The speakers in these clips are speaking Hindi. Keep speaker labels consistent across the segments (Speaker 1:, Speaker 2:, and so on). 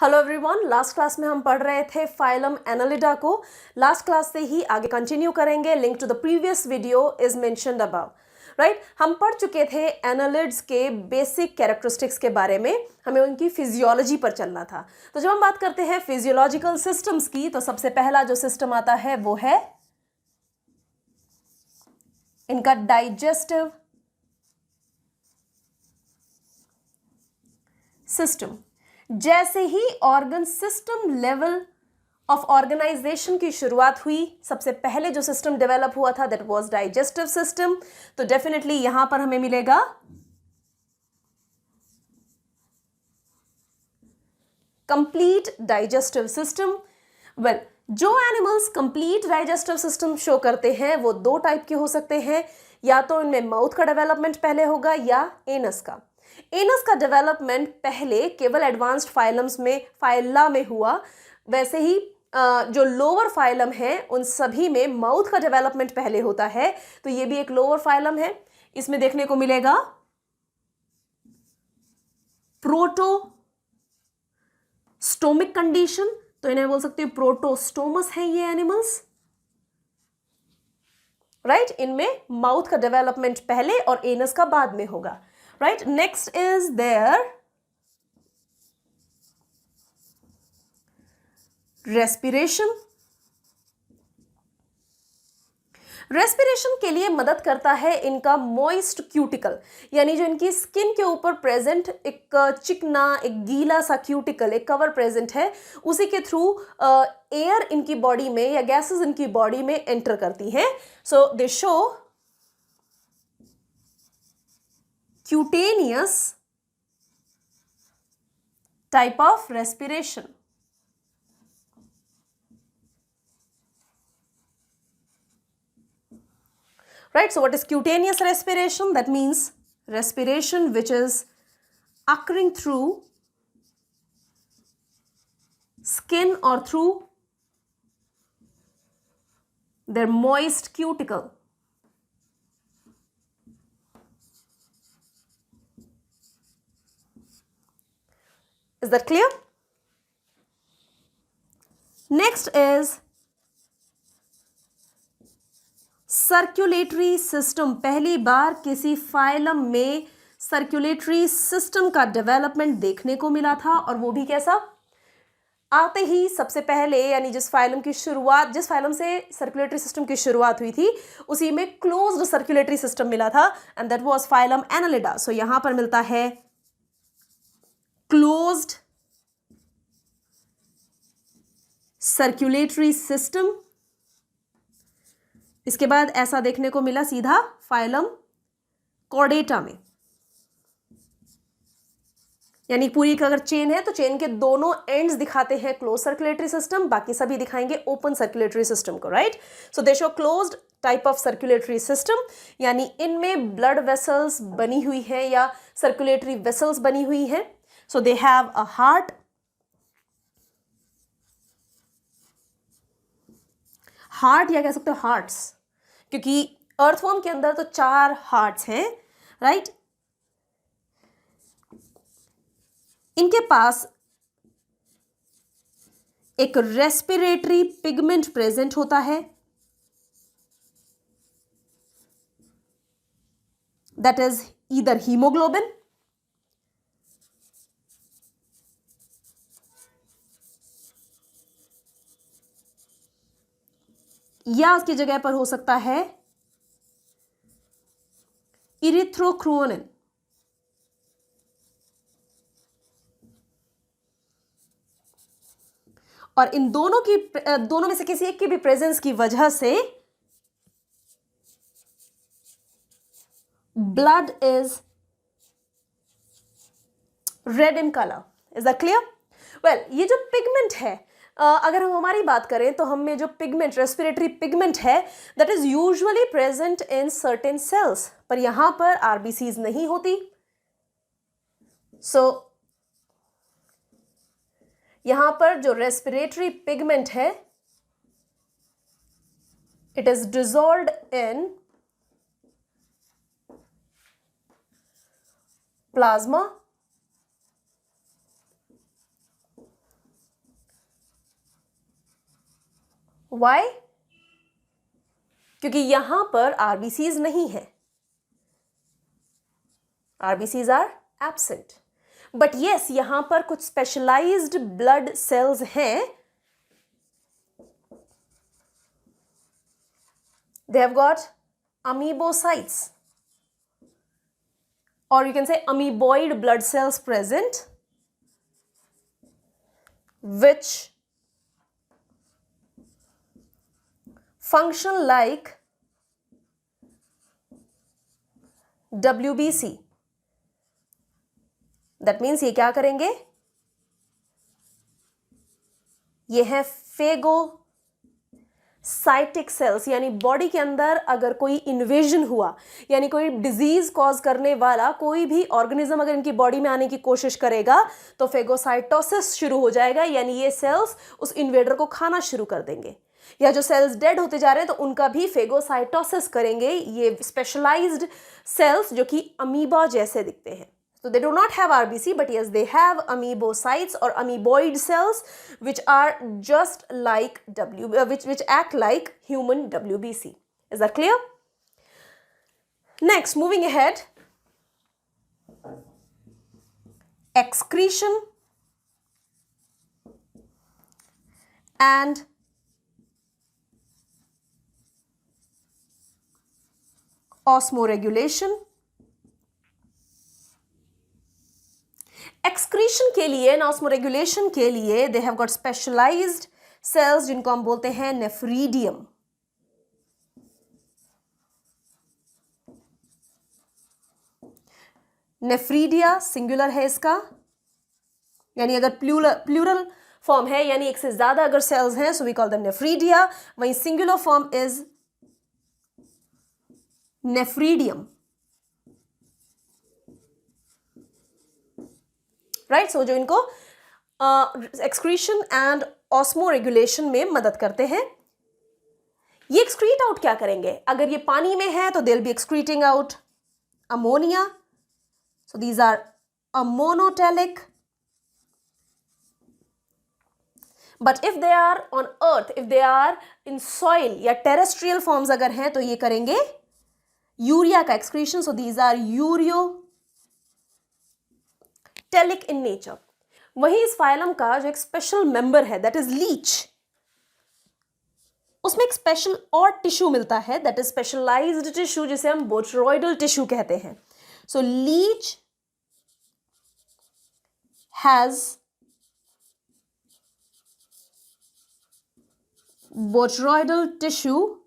Speaker 1: हेलो एवरीवन, लास्ट क्लास में हम पढ़ रहे थे फाइलम एनालिडा को। लास्ट क्लास से ही आगे कंटिन्यू करेंगे। Link to the previous video is mentioned above. Right, हम पढ़ चुके थे एनालिड्स के बेसिक कैरेक्टरिस्टिक्स के बारे में, हमें उनकी फिजियोलॉजी पर चलना था। तो जब हम बात करते हैं फिजियोलॉजिकल सिस्टम्स की, तो सबसे पहला जो सिस्टम आता है वो है इनका डाइजेस्टिव सिस्टम। जैसे ही organ system level of organization की शुरुआत हुई, सबसे पहले जो सिस्टम डेवलप हुआ था दैट वाज डाइजेस्टिव सिस्टम। तो डेफिनेटली यहां पर हमें मिलेगा कंप्लीट डाइजेस्टिव सिस्टम। वेल, जो animals complete digestive system show करते हैं वो दो टाइप के हो सकते हैं, या तो इनमें माउथ का डेवलपमेंट पहले होगा या एनस का। एनस का डेवलपमेंट पहले केवल एडवांस्ड फाइलम्स में, फाइला में हुआ। वैसे ही जो लोअर फाइलम है उन सभी में माउथ का डेवलपमेंट पहले होता है। तो ये भी एक लोअर फाइलम है। इसमें देखने को मिलेगा प्रोटो स्टोमिक कंडीशन, तो इन्हें बोल सकते हो प्रोटोस्टोमस है ये एनिमल्स। राइट, इनमें माउथ का डेवलपमेंट पहले और एनस का बाद में होगा। Right, next is there respiration. Respiration के लिए मदद करता है इनका मॉइस्ट क्यूटिकल, यानी जो इनकी स्किन के ऊपर प्रेजेंट एक चिकना, एक गीला सा क्यूटिकल, एक कवर प्रेजेंट है। उसी के थ्रू एयर इनकी बॉडी में या गैसेस इनकी बॉडी में एंटर करती हैं। So they show cutaneous type of respiration. Right, so what is cutaneous respiration? That means respiration which is occurring through skin or through their moist cuticle. Is that clear? Next is circulatory system. पहली बार किसी फाइलम में सर्क्यूलेटरी सिस्टम का डेवलपमेंट देखने को मिला था, और वो भी कैसा? आते ही सबसे पहले, यानी जिस फाइलम की शुरुआत, जिस फाइलम से सर्कुलेटरी सिस्टम की शुरुआत हुई थी, उसी में क्लोज्ड सर्कुलेटरी सिस्टम मिला था, and that was phylum Annelida. So यहां पर मिलता है क्लोज्ड सर्कुलेटरी सिस्टम। इसके बाद ऐसा देखने को मिला सीधा फाइलम कॉर्डेटा में, यानी पूरी का अगर चेन है तो चेन के दोनों एंड्स दिखाते हैं क्लोज सर्कुलेटरी सिस्टम, बाकी सभी दिखाएंगे ओपन सर्कुलेटरी सिस्टम को। Right, so they show closed type of circulatory system, यानी इनमें ब्लड वेसल्स बनी हुई है या सर्कुलेटरी वेसल्स बनी हुई है। So they have a heart, heart या कह सकते हो हार्ट्स, क्योंकि अर्थवॉर्म के अंदर तो 4 हार्ट्स हैं। राइट, इनके पास एक रेस्पिरेटरी पिगमेंट प्रेजेंट होता है, दैट इज ईदर हीमोग्लोबिन या उसकी जगह पर हो सकता है इरिथ्रोक्रोनिन। और इन दोनों में से किसी एक की भी प्रेजेंस की वजह से blood is red in colour. Is that clear? Well, ये जो पिगमेंट है, अगर हम हमारी बात करें तो हमें जो पिगमेंट, रेस्पिरेटरी पिगमेंट है, that is usually present in certain cells, पर यहां पर आरबीसीज नहीं होती। सो यहां पर जो रेस्पिरेटरी पिगमेंट है, it is dissolved in plasma why? क्योंकि यहां पर आरबीसीज नहीं है, RBCs are absent. But yes, यहां पर कुछ स्पेशलाइज्ड ब्लड सेल्स हैं, they have got amoebocytes, or you can say amoeboid blood cells present, which function like WBC. That means ये क्या करेंगे, ये है फेगोसाइटिक सेल्स, यानी बॉडी के अंदर अगर कोई इन्वेजन हुआ, यानी कोई डिजीज कॉज करने वाला कोई भी ऑर्गेनिज्म अगर इनकी बॉडी में आने की कोशिश करेगा तो फेगोसाइटोसिस शुरू हो जाएगा, यानी ये सेल्स उस इन्वेडर को खाना शुरू कर देंगे। या जो सेल्स डेड होते जा रहे हैं तो उनका भी फेगोसाइटोसिस करेंगे ये स्पेशलाइज्ड सेल्स जो कि अमीबा जैसे दिखते हैं। So they do not have RBC, but yes, they have amoebocytes or amoeboid cells, which are just like which act like human WBC. Is that clear? Next, moving ahead, excretion and osmoregulation. Excretion के लिए, ऑस्मोरेगुलेशन के लिए they have got specialised cells जिनको हम बोलते हैं नेफ्रीडियम। नेफ्रीडिया सिंगुलर है इसका, यानी अगर प्लूरल फॉर्म है यानी एक से ज्यादा अगर सेल्स हैं so we call them nephridia, वहीं singular form is nephridium. Right, so जो इनको एक्सक्रीशन एंड ऑस्मो रेगुलेशन में मदद करते हैं। ये एक्सक्रीट आउट क्या करेंगे, अगर ये पानी में है तो they will be excreting out ammonia, so these are ammonotelic. But if they are on earth, if they are in soil या टेरेस्ट्रियल फॉर्म्स अगर हैं तो ये करेंगे यूरिया का excretion, so these are ureotelic in nature. वहीं इस फाइलम का जो एक स्पेशल मेंबर है दैट इज लीच, उसमें एक स्पेशल और टिश्यू मिलता है दैट इज स्पेशलाइज्ड टिश्यू जिसे हम बोट्रॉइडल टिश्यू कहते हैं। So leech has botryoidal tissue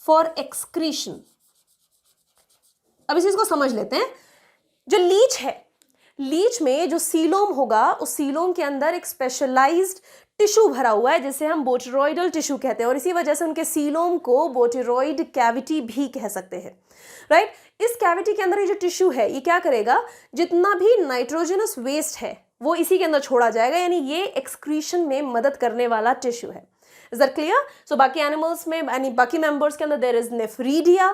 Speaker 1: for excretion. अब इस चीज को समझ लेते हैं। जो लीच है, लीच में जो सीलोम होगा उस सीलोम के अंदर एक स्पेशलाइज्ड टिश्यू भरा हुआ है जिसे हम बोटेरॉइडल टिश्यू कहते हैं, और इसी वजह से उनके सीलोम को बोटेरॉइड कैविटी भी कह सकते हैं। राइट, इस कैविटी के अंदर ये जो टिश्यू है ये क्या करेगा, जितना भी नाइट्रोजनस वेस्ट है वो इसी के अंदर छोड़ा जाएगा, यानी ये एक्सक्रीशन में मदद करने वाला टिश्यू है। Is that clear? सो बाकी एनिमल्स में यानी बाकी मेंबर्स के अंदर देयर इज नेफ्रीडिया,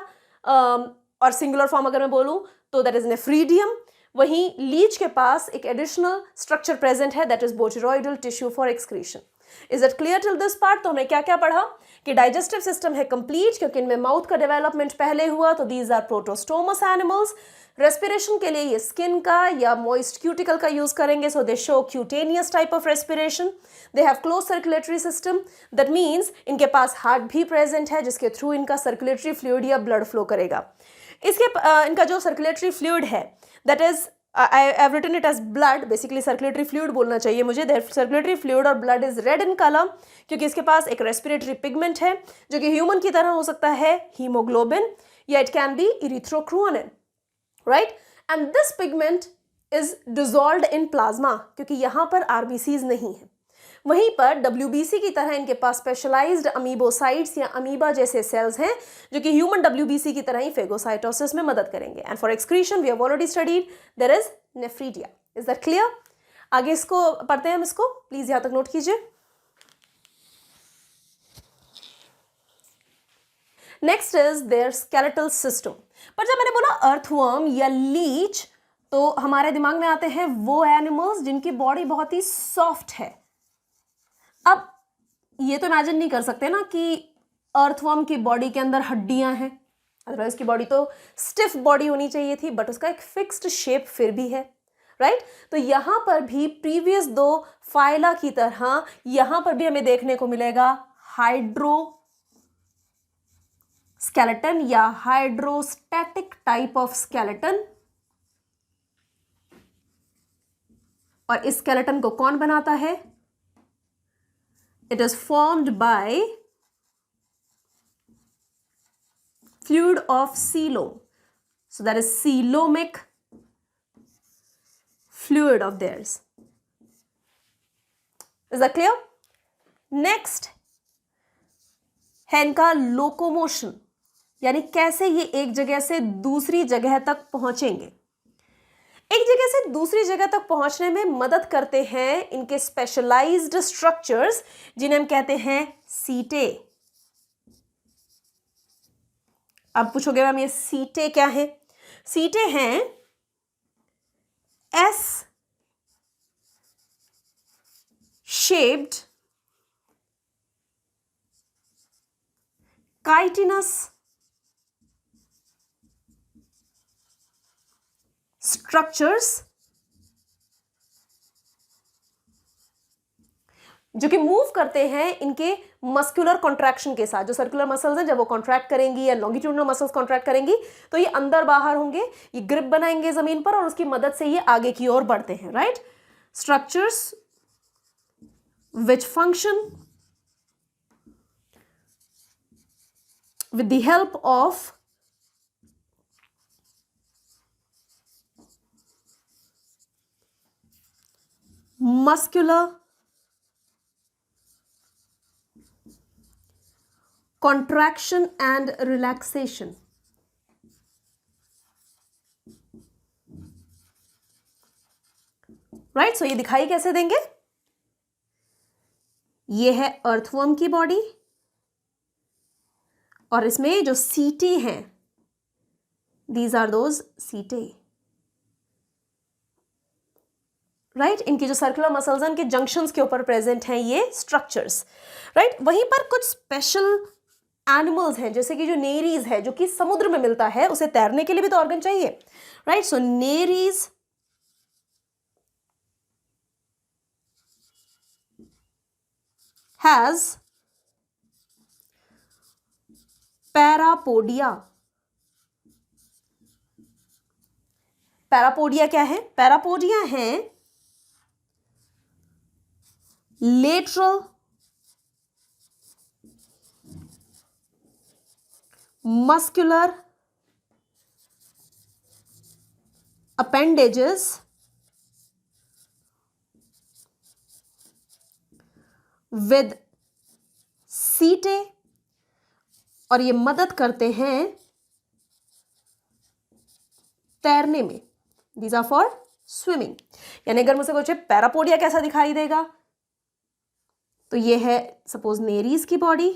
Speaker 1: और सिंगुलर फॉर्म अगर मैं बोलूं तो दैट इज नेफ्रीडियम। वहीं लीच के पास एक एडिशनल स्ट्रक्चर प्रेजेंट है that is botryoidal tissue for excretion. Is it clear till this part? तो हमने क्या क्या पढ़ा कि डाइजेस्टिव सिस्टम है कंप्लीट क्योंकि इनमें माउथ का डेवलपमेंट पहले हुआ, तो these are protostomes animals. Respiration के लिए ये स्किन का या मॉइस्ट क्यूटिकल का यूज करेंगे, so they show cutaneous type of respiration. They have close circulatory system, that means इनके पास हार्ट भी प्रेजेंट है जिसके थ्रू इनका सर्कुलेटरी फ्लूइड या ब्लड फ्लो करेगा। इसके इनका जो सर्कुलेटरी फ्लूइड है that is I have written it as blood, basically circulatory fluid बोलना चाहिए मुझे। Their circulatory fluid और blood is red in color क्योंकि इसके पास एक respiratory pigment है जो कि human की तरह हो सकता है hemoglobin या it can be erythrochronin, right? And this pigment is dissolved in plasma क्योंकि यहाँ पर RBCs नहीं है। वहीं पर WBC की तरह इनके पास स्पेशलाइज्ड अमीबोसाइट्स या अमीबा जैसे सेल्स हैं जो कि ह्यूमन WBC की तरह ही फेगोसाइटोसिस में मदद करेंगे। And for excretion we have already studied there is nephridia. Is that clear? आगे इसको पढ़ते हैं हम, इसको प्लीज यहां तक नोट कीजिए। Next is their skeletal system. पर जब मैंने बोला अर्थवर्म या लीच तो हमारे दिमाग में आते हैं वो एनिमल्स जिनकी बॉडी बहुत ही सॉफ्ट है। अब ये तो इमेजिन नहीं कर सकते ना कि अर्थवर्म की बॉडी के अंदर हड्डियां हैं, अदरवाइज उसकी बॉडी तो स्टिफ बॉडी होनी चाहिए थी, बट उसका एक फिक्स्ड शेप फिर भी है, राइट। तो यहां पर भी प्रीवियस दो फाइला की तरह यहां पर भी हमें देखने को मिलेगा हाइड्रो स्केलेटन या हाइड्रोस्टैटिक टाइप ऑफ स्केलेटन। और इस स्केलेटन को कौन बनाता है? It is formed by fluid of coelom, so that is coelomic fluid of theirs. Is that clear? Next है इनका लोकोमोशन, यानी कैसे ये एक जगह से दूसरी जगह तक पहुंचेंगे। एक जगह से दूसरी जगह तक पहुंचने में मदद करते हैं इनके स्पेशलाइज्ड स्ट्रक्चर्स, जिन्हें हम कहते हैं सीटे। अब पूछोगे मैम ये सीटे क्या है? सीटे हैं एस शेप्ड काइटिनस स्ट्रक्चर्स जो कि मूव करते हैं इनके मस्कुलर कॉन्ट्रैक्शन के साथ। जो सर्कुलर मसल्स हैं जब वो कॉन्ट्रैक्ट करेंगी या लॉन्गिट्यूडनल मसल्स कॉन्ट्रैक्ट करेंगी तो ये अंदर बाहर होंगे, ये ग्रिप बनाएंगे जमीन पर और उसकी मदद से ये आगे की ओर बढ़ते हैं, right. Structures which function with the help of muscular contraction and relaxation. Right, so ये दिखाई कैसे देंगे? ये है अर्थवर्म की बॉडी और इसमें जो सीटे हैं, दीज आर दोज सीटे, राइट। इनकी जो सर्कुलर मसल्स हैं, इनके जंक्शंस के ऊपर प्रेजेंट हैं ये स्ट्रक्चर्स, राइट। वहीं पर कुछ स्पेशल एनिमल्स हैं, जैसे कि जो नेरीज है जो कि समुद्र में मिलता है, उसे तैरने के लिए भी तो ऑर्गन चाहिए, right. So Nereis has parapodia. Parapodia क्या है? पैरापोडिया है लेटरल muscular appendages with सीटे और ये मदद करते हैं तैरने में। These are for swimming। यानी अगर मुझसे पूछे पैरापोडिया कैसा दिखाई देगा, तो ये है सपोज नेरीज की बॉडी,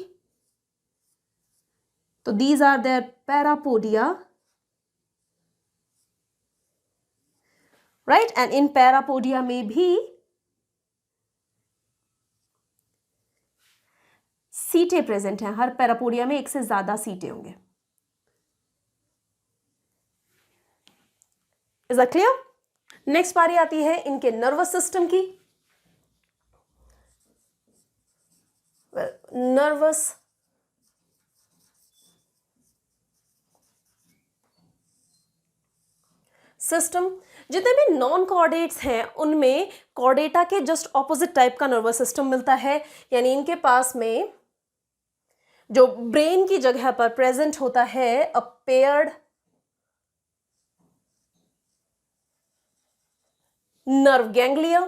Speaker 1: तो these are their parapodia, right। and in parapodia में भी सीटे प्रेजेंट हैं। हर पैरापोडिया में एक से ज्यादा सीटे होंगे। Is that clear? नेक्स्ट बारी आती है इनके नर्वस सिस्टम की। नर्वस सिस्टम, जितने भी नॉन कॉर्डेट्स हैं उनमें कॉर्डेटा के जस्ट ऑपोजिट टाइप का नर्वस सिस्टम मिलता है। यानी इनके पास में जो ब्रेन की जगह पर प्रेजेंट होता है अ paired nerve ganglia,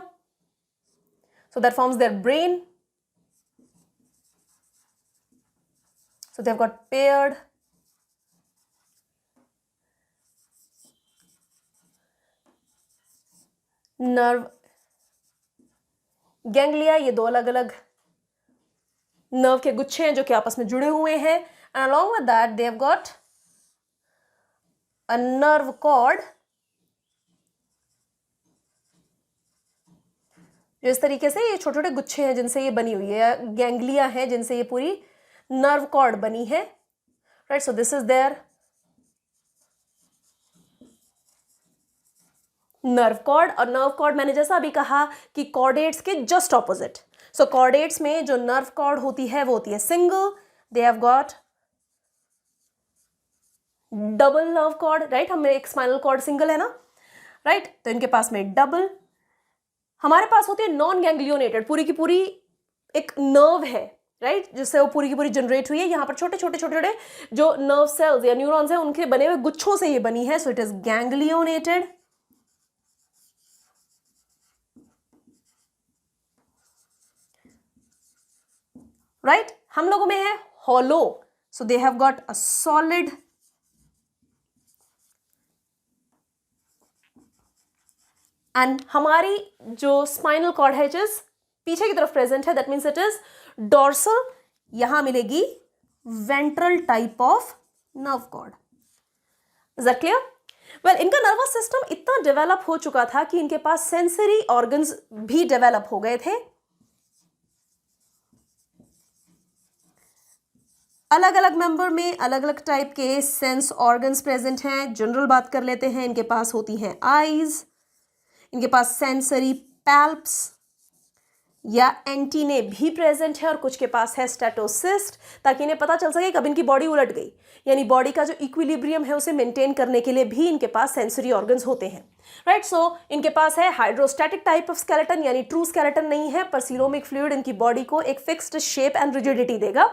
Speaker 1: so that forms their brain. So they've got paired nerve ganglia। ये दो अलग अलग नर्व के गुच्छे हैं जो कि आपस में जुड़े हुए हैं, and along with that they have got a nerve cord जो इस तरीके से ये छोटे छोटे गुच्छे हैं जिनसे ये बनी हुई है, गैंग्लिया है जिनसे ये पूरी नर्व कॉर्ड बनी है, right. So this is their nerve cord. और नर्व कॉर्ड मैंने जैसा अभी कहा कि कॉर्डेट्स के जस्ट ऑपोजिट. सो कॉर्डेट्स में जो नर्व कॉर्ड होती है वो होती है single. They have got double nerve cord, right. हमें एक स्पाइनल कॉर्ड सिंगल है ना, राइट. तो इनके पास में डबल. हमारे पास होती है नॉन गैंग्लियोनेटेड, पूरी की पूरी एक नर्व है, राइट, जिससे वो पूरी की पूरी जनरेट हुई है. यहाँ पर छोटे छोटे छोटे छोटे जो नर्व सेल्स या न्यूरॉन्स हैं उनके बने हुए गुच्छों से ये बनी है. So it is ganglionated. Right. हम लोगों में है hollow. So they have got a solid and हमारी जो स्पाइनल कॉर्ड है जिस पीछे की तरफ प्रेजेंट है, that means it is dorsal. यहां मिलेगी ventral type of nerve cord. Is that clear? Well, इनका नर्वस सिस्टम इतना डेवलप हो चुका था कि इनके पास सेंसरी ऑर्गन्स भी डेवलप हो गए थे. अलग अलग मेंबर में अलग अलग टाइप के सेंस ऑर्गन्स प्रेजेंट हैं. जनरल बात कर लेते हैं. इनके पास होती हैं आईज, इनके पास सेंसरी पैल्प्स या एंटीने भी प्रेजेंट है, और कुछ के पास है स्टेटोसिस्ट, ताकि इन्हें पता चल सके कब इनकी बॉडी उलट गई, यानी बॉडी का जो इक्विलिब्रियम है उसे मेंटेन करने के लिए भी इनके पास सेंसरी ऑर्गन्स होते हैं, राइट. सो इनके पास है हाइड्रोस्टैटिक टाइप ऑफ स्केलेटन, यानी ट्रू स्केलेटन नहीं है, पर सीरोमिक फ्लूइड इनकी बॉडी को एक फिक्स्ड शेप एंड रिजिडिटी देगा.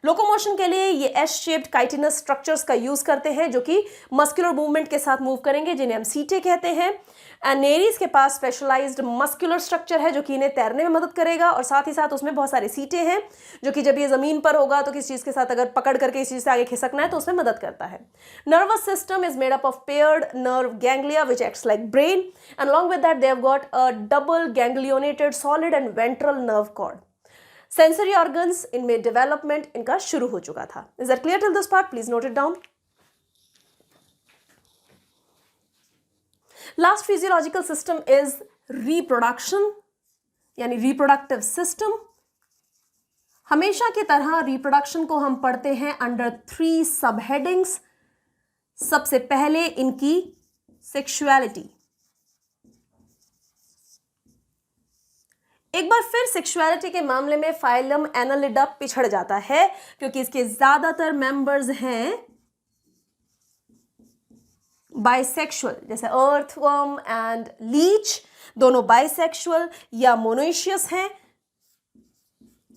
Speaker 1: लोकोमोशन के लिए ये एस शेप्ड काइटिनस स्ट्रक्चर्स का यूज करते हैं जो कि मस्कुलर मूवमेंट के साथ मूव करेंगे, जिन्हें हम सीटे कहते हैं. एनेरीज के पास स्पेशलाइज्ड मस्कुलर स्ट्रक्चर है जो कि इन्हें तैरने में मदद करेगा, और साथ ही साथ उसमें बहुत सारे सीटे हैं जो कि जब ये जमीन पर होगा तो किसी चीज के साथ अगर पकड़ करके इस चीज से आगे खिसकना है तो उसमें मदद करता है. Nervous system is made up of paired nerve ganglia which acts like brain, and along with that they have got a double ganglionated solid and ventral nerve cord. Sensory organs इनमें डेवलपमेंट इनका शुरू हो चुका था. Is that clear till this part? Please note it down. Last physiological system is reproduction, यानी रिप्रोडक्टिव सिस्टम. हमेशा की तरह रिप्रोडक्शन को हम पढ़ते हैं अंडर 3 सब हेडिंग्स. सबसे पहले इनकी सेक्सुअलिटी. एक बार फिर सेक्सुअलिटी के मामले में फाइलम एनालिडा पिछड़ जाता है, क्योंकि इसके ज्यादातर मेंबर्स हैं बाइसेक्सुअल, जैसे अर्थवर्म एंड लीच, दोनों बाइसेक्सुअल या मोनोइशियस हैं.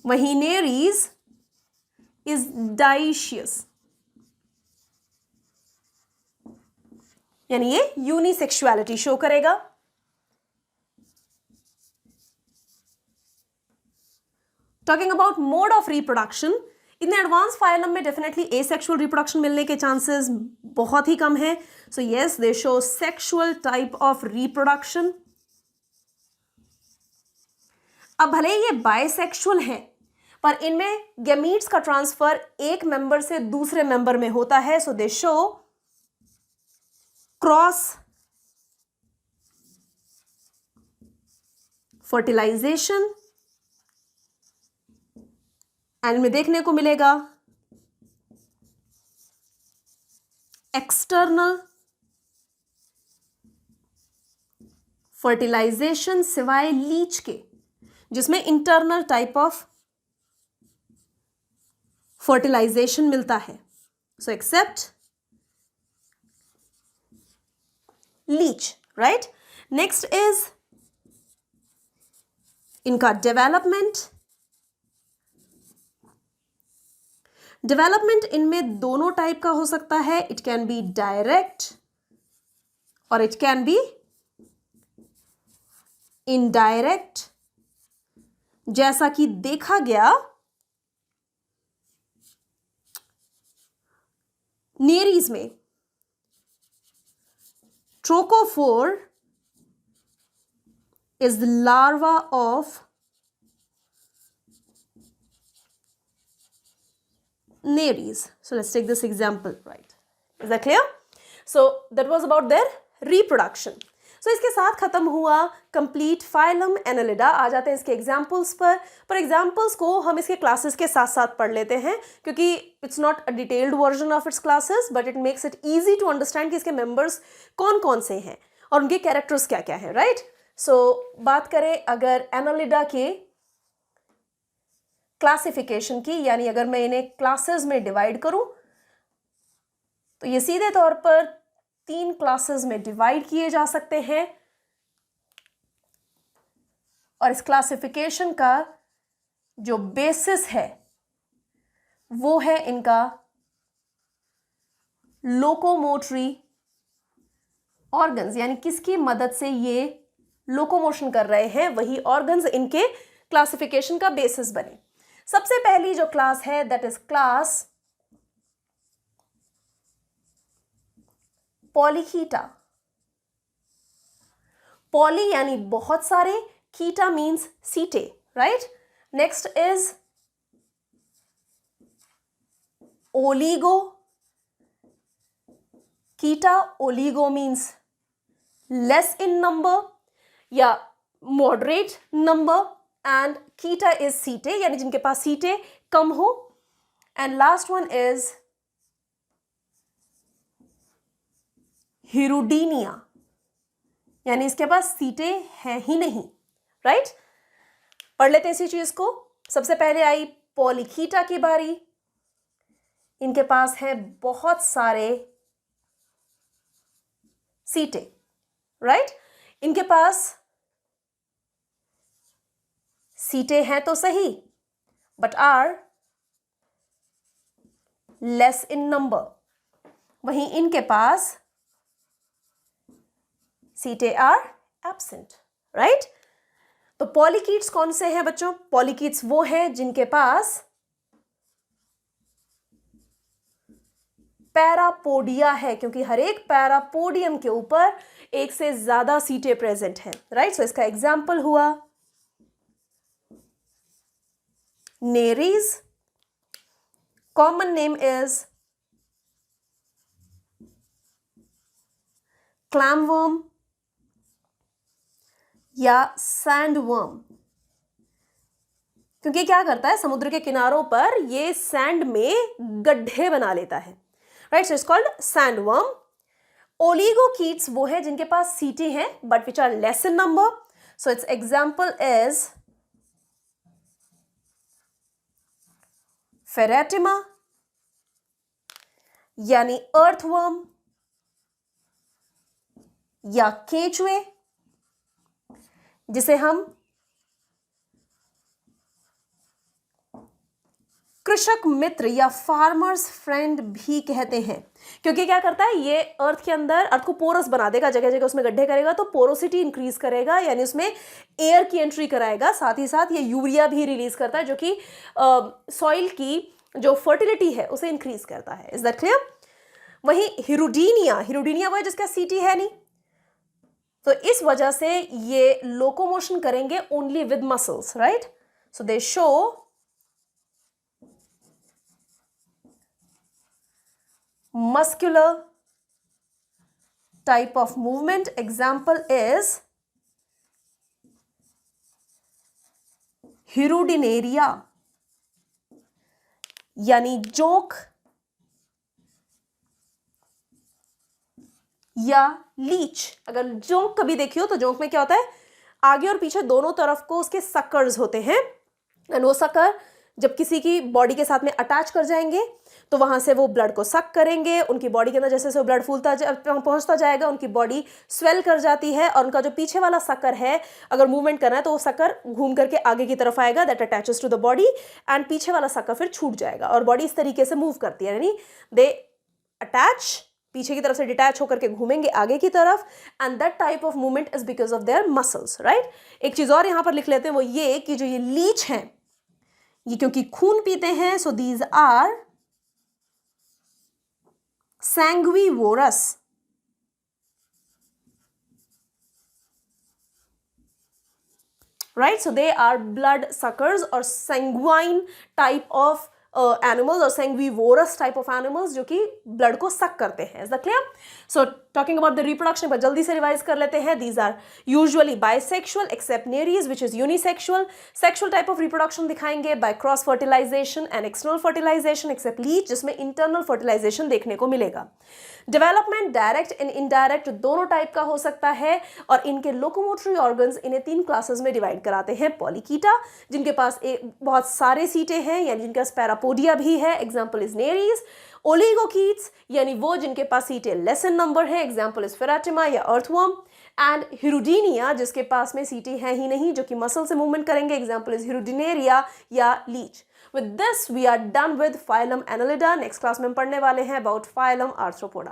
Speaker 1: वहीं नेरीज इज डाइशियस, यानी ये यूनिसेक्सुअलिटी शो करेगा. Talking about mode of reproduction, in advance phylum में डेफिनेटली एसेक्सुअल रिप्रोडक्शन मिलने के चांसेस बहुत ही कम है. So yes, they show sexual type of reproduction. अब भले ये बाइसेक्सुअल है, पर इनमें गैमीट्स का ट्रांसफर एक मेंबर से दूसरे मेंबर में होता है. So they show cross fertilization, and में देखने को मिलेगा एक्सटर्नल फर्टिलाइजेशन, सिवाय लीच के, जिसमें इंटरनल टाइप ऑफ फर्टिलाइजेशन मिलता है. So except leech, right. Next is इनका डेवलपमेंट. डेवलपमेंट इनमें दोनों टाइप का हो सकता है. इट कैन बी डायरेक्ट और इट कैन बी इनडायरेक्ट. जैसा कि देखा गया नेरीज में, trochophore is the larva of Nereis. So let's take this example, right? Is that clear? So that was about their reproduction. सो इसके साथ खत्म हुआ कंप्लीट फाइलम एनालिडा। आ जाते हैं इसके एग्जाम्पल्स पर एग्जाम्पल्स को हम इसके क्लासेस के साथ साथ पढ़ लेते हैं, क्योंकि it's not a detailed version of its classes but it makes it easy to understand कि इसके मेंबर्स कौन कौन से हैं और उनके कैरेक्टर्स क्या क्या हैं, राइट। सो बात करें अगर एनालिडा के क्लासिफिकेशन की, यानी अगर मैं इन्हें क्लासेस में डिवाइड करूं तो ये सीधे तौर पर 3 क्लासेस में डिवाइड किए जा सकते हैं। और इस क्लासिफिकेशन का जो बेसिस है वो है इनका लोकोमोटरी ऑर्गन्स, यानी किसकी मदद से ये लोकोमोशन कर रहे हैं, वही ऑर्गन्स इनके क्लासिफिकेशन का बेसिस बने। सबसे पहली जो क्लास है that is class Polychaeta. Poly यानी बहुत सारे, chaeta means setae, right. Next is Oligochaeta. Oligo means less in number या moderate number, and chaeta is setae, यानी जिनके पास सीटे कम हो। And last one is Hirudinea, यानी इसके पास सीटे हैं ही नहीं, राइट। पढ़ लेते हैं इसी चीज को। सबसे पहले आई पॉलीकीटा की बारी। इनके पास है बहुत सारे सीटे, राइट। इनके पास सीटे हैं तो सही but are less in number, वहीं इनके पास सीटे आर एब्सेंट, राइट। तो पॉलीकीट्स कौन से हैं बच्चों? पॉलीकीट्स वो हैं जिनके पास पैरापोडिया है, क्योंकि हर एक पैरापोडियम के ऊपर एक से ज्यादा सीटें प्रेजेंट हैं, राइट। सो इसका एग्जाम्पल हुआ नेरीज, कॉमन नेम इज क्लैमवर्म या सैंडवर्म, क्योंकि क्या करता है समुद्र के किनारों पर ये सैंड में गड्ढे बना लेता है, right. So it's called sandworm. Oligochaetes वो है जिनके पास सीटें हैं but which are less in number. So its example is Pheretima यानी अर्थवर्म या केचुए, जिसे हम कृषक मित्र या फार्मर्स फ्रेंड भी कहते हैं, क्योंकि क्या करता है ये अर्थ के अंदर, अर्थ को पोरस बना देगा, जगह जगह उसमें गड्ढे करेगा तो पोरोसिटी इंक्रीज करेगा, यानी उसमें एयर की एंट्री कराएगा। साथ ही साथ ये यूरिया भी रिलीज करता है जो कि सॉइल की जो फर्टिलिटी है उसे इंक्रीज करता है। Is that clear? वहीं हिरुडीनिया वो है जिसका सीटी है नहीं, तो इस वजह से ये लोकोमोशन करेंगे only with muscles, right. So they show muscular type of movement. Example is hirudinaria यानी जोंक या लीच। अगर जोंक कभी देखियो तो जोंक में क्या होता है, आगे और पीछे दोनों तरफ को उसके सकर्स होते हैं, एंड वो सकर जब किसी की बॉडी के साथ में अटैच कर जाएंगे तो वहां से वो ब्लड को सक करेंगे, उनकी बॉडी के अंदर जैसे जैसे ब्लड फूलता पहुंचता जाएगा उनकी बॉडी स्वेल कर जाती है, और उनका जो पीछे वाला सकर है अगर मूवमेंट करना है तो वो सकर घूम करके आगे की तरफ आएगा, that attaches to the body, and पीछे वाला सकर फिर छूट जाएगा और बॉडी इस तरीके से मूव करती है, यानी दे अटैच, पीछे की तरफ से डिटैच होकर के घूमेंगे आगे की तरफ, and that type of movement is because of their muscles, right. एक चीज और यहां पर लिख लेते हैं, वो ये कि जो ये लीच है ये क्योंकि खून पीते हैं, so these are sanguivorous, right? So they are blood suckers or sanguine type of animals or sanguivorous type of animals जो कि blood को suck करते हैं. Is that clear? So talking about the reproduction, पर जल्दी से रिवाइज कर लेते हैं. These are usually bisexual except Nereis which is unisexual. Sexual type of reproduction दिखाएंगे by cross fertilization and external fertilization except leech, जिसमें इंटरनल फर्टिलाइजेशन देखने को मिलेगा. डेवलपमेंट डायरेक्ट एंड इनडायरेक्ट दोनों टाइप का हो सकता है, और इनके लोकोमोटरी ऑर्गन्स इन्हें 3 क्लासेस में डिवाइड कराते हैं. पॉलीकीटा, जिनके पास बहुत सारे सीटें हैं, यानी जिनके पास पैरापोडिया भी है, एग्जाम्पल इज नेरीज. ओलिगोकीट्स, यानी वो जिनके पास सीटें लेस इन नंबर है, एग्जाम्पल इज फेराटिमा या अर्थवर्म. एंड हिरुडीनिया, जिसके पास में सीटें हैं ही नहीं, जो कि मसल से मूवमेंट करेंगे, एग्जाम्पल इज हिरुडिनेरिया या leech. With this we are done with phylum Annelida. Next class में हम पढ़ने वाले हैं अबाउट phylum Arthropoda.